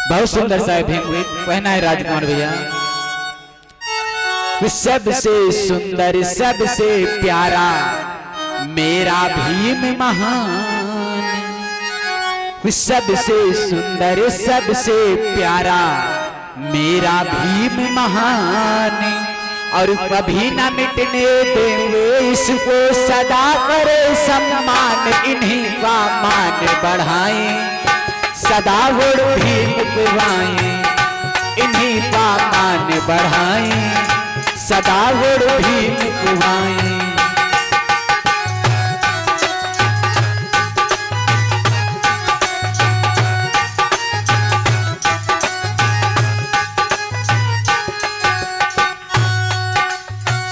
बहुत सुंदर सा कहना है राजकुमार भैया। सबसे सुंदर सबसे प्यारा मेरा भीम महान, सबसे सुंदर सबसे प्यारा मेरा भीम महान, और कभी न मिटने देंगे इसको सदा करे सम्मान, इन्हीं का मान बढ़ाएं सदा गुण भीम गवाएं, इन्हीं का मान बढ़ाएं सदा गुण भीम गवाएं।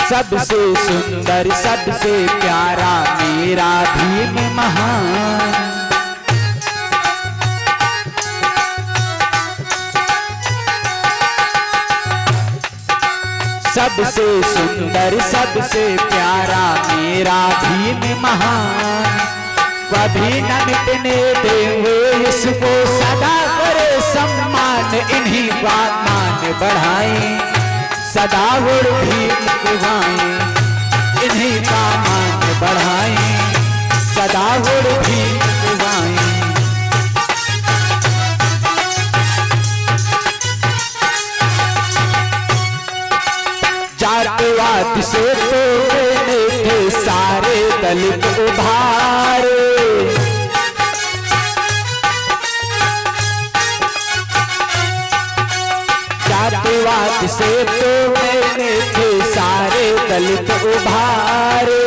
सबसे सुंदर सबसे प्यारा मेरा भीम महान, सबसे सुंदर सबसे प्यारा मेरा भीम महान, कभी न मिटने देंगे इसको सदा करे सम्मान, इन्हीं का मान बढ़ाएं सदा गुण भीम गवाएं, इन्हीं का मान बढ़ाएं सदा गुण भीम गवाएं। जातिवाद से तोड़ने थे सारे दलित उभारे, जातिवाद से तोड़ने थे सारे दलित उभारे,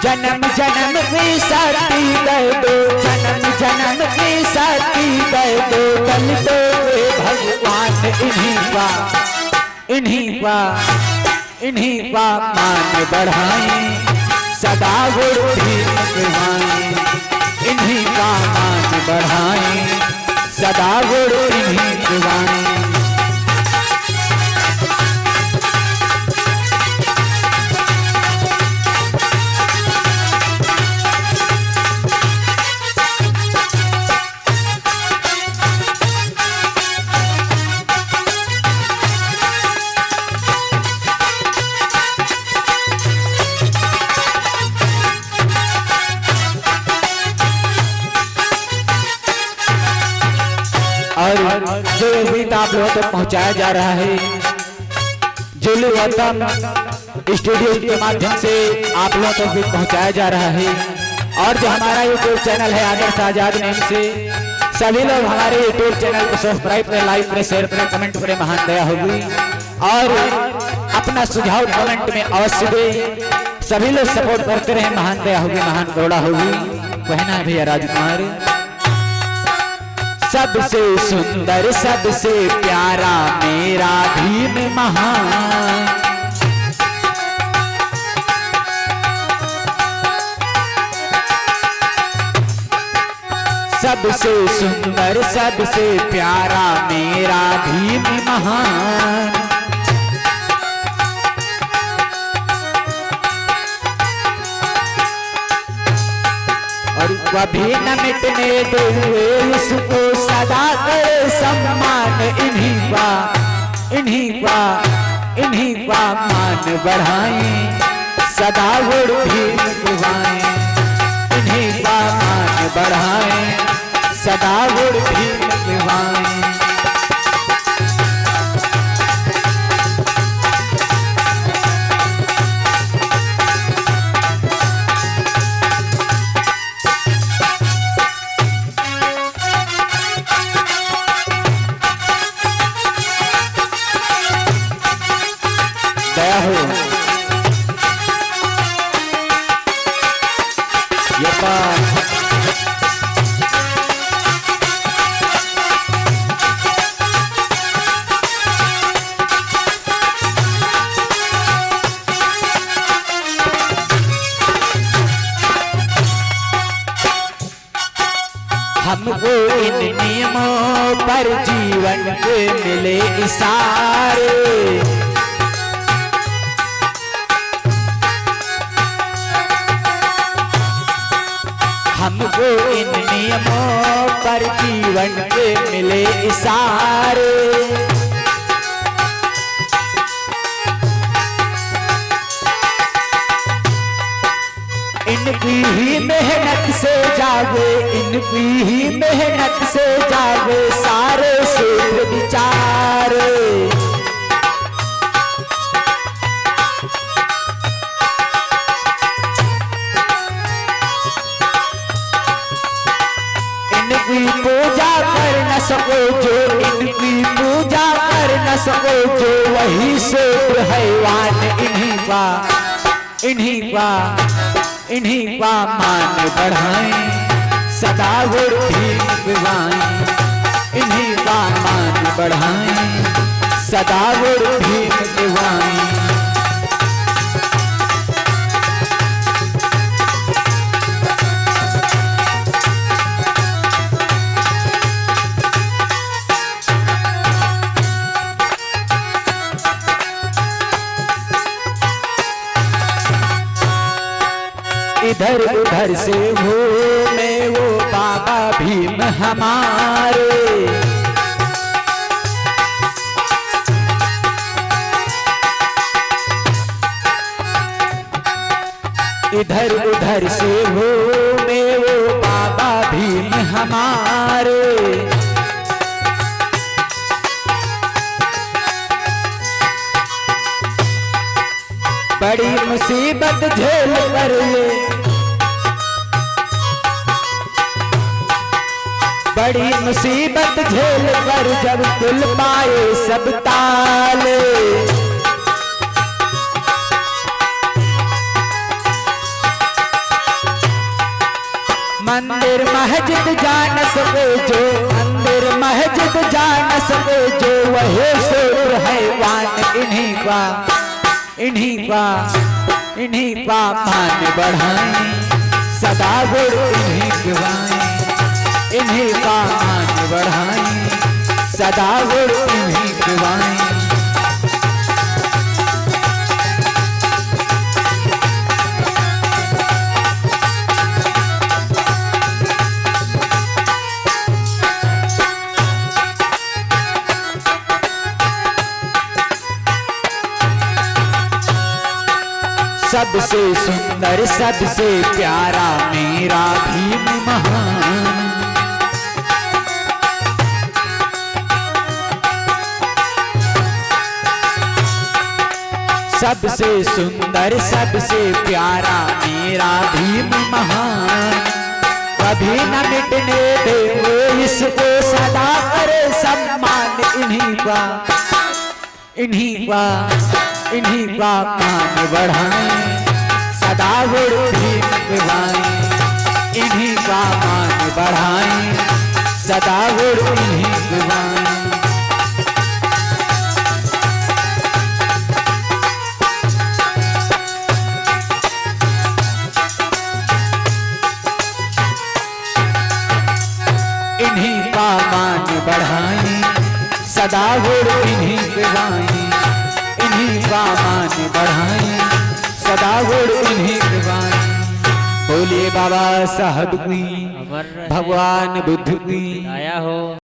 जन्म जन्म की साथी गए दो, जन्म जन्म की साथी गए दो दलितों के भगवान, इन्हीं का मान बढ़ाएं सदा गुण भीम गवाएं, इन्हीं का मान बढ़ाएं सदा गुण इन्हीं गवाएं। और जो गीत आप लोगों तक पहुंचाया जा रहा है जुलू वतन स्टूडियो के माध्यम से आप लोगों तक भी पहुंचाया जा रहा है, और जो हमारा यूट्यूब चैनल है आदर्श आजाद नेम से, सभी लोग हमारे यूट्यूब चैनल को सब्सक्राइब करें, लाइक करें, शेयर करें, कमेंट करें, महान दया होगी। और अपना सुझाव कमेंट में अवश्य दें, सभी लोग सपोर्ट करते रहे, महान दया होगी, महान करुणा होगी। कहना है भैया राजकुमार। सबसे सुंदर सबसे प्यारा मेरा भीम महान, सबसे सुंदर सबसे प्यारा मेरा भीम महान, और कभी न मिटने देंगे इसको सदा करे सम्मान, इन्हीं का मान बढ़ाएं सदा गुण भीम गवाएं, इन्हीं का मान बढ़ाएं सदा गुण भीम गवाएं। दया हो हमको इन नियमों पर जीवन के मिले इशारे, वो इन नियमों पर जीवन के मिले इशारे। इनकी ही मेहनत से जागे, इनकी ही मेहनत से जागे सारे सूत्र विचार। इनकी पूजा कर न सको जो, इनकी पूजा कर न सको जो, वही सूत्र हैवान इन्हीं का, इन्हीं का, इन्हीं का मान बढ़ाएं, सदा गुरु भीम दिवाएं। इन्हीं का मान बढ़ाएं, सदा गुरु भीम दिवाएं। इधर उधर से घूमे वो बाबा भीम हमारे। इधर उधर से घूमे वो बाबा भीम हमारे। बड़ी मुसीबत झेल कर ये, बड़ी मुसीबत झेल कर जब खुल पाए सब ताले। मंदिर मस्जिद जा न सके जो, मंदिर मस्जिद जा न सके जो, वही सूत्र हैवान इन्हीं का, इन्हीं का, इन्हीं का मान बढ़ाएं, सदा गुरु इन्हीं दिवाएं। इन्हीं का मान बढ़ाएं, सदा गुरु इन्हीं दिवाएं। सबसे सुंदर सबसे प्यारा मेरा भीम महान। सबसे सुंदर सबसे प्यारा मेरा भीम महान। कभी न मिटने दे वो इसको, सदा करे सम्मान इन्हीं का, इन्हीं का, इन्हीं का मान बढ़ाएं, सदा गुरु भीम दिवाएं। इन्हीं का मान बढ़ाएं, सदा गुरु इन्हीं दिवाएं। इन्हीं का मान बढ़ाएं, सदा गुरु इन्हीं दिवाएं। इन्हीं का मान बढ़ाएं, सदा गुरु इन्हीं दिवाएं। बोलिए बाबा साहब की, भगवान बुद्ध की आया हो।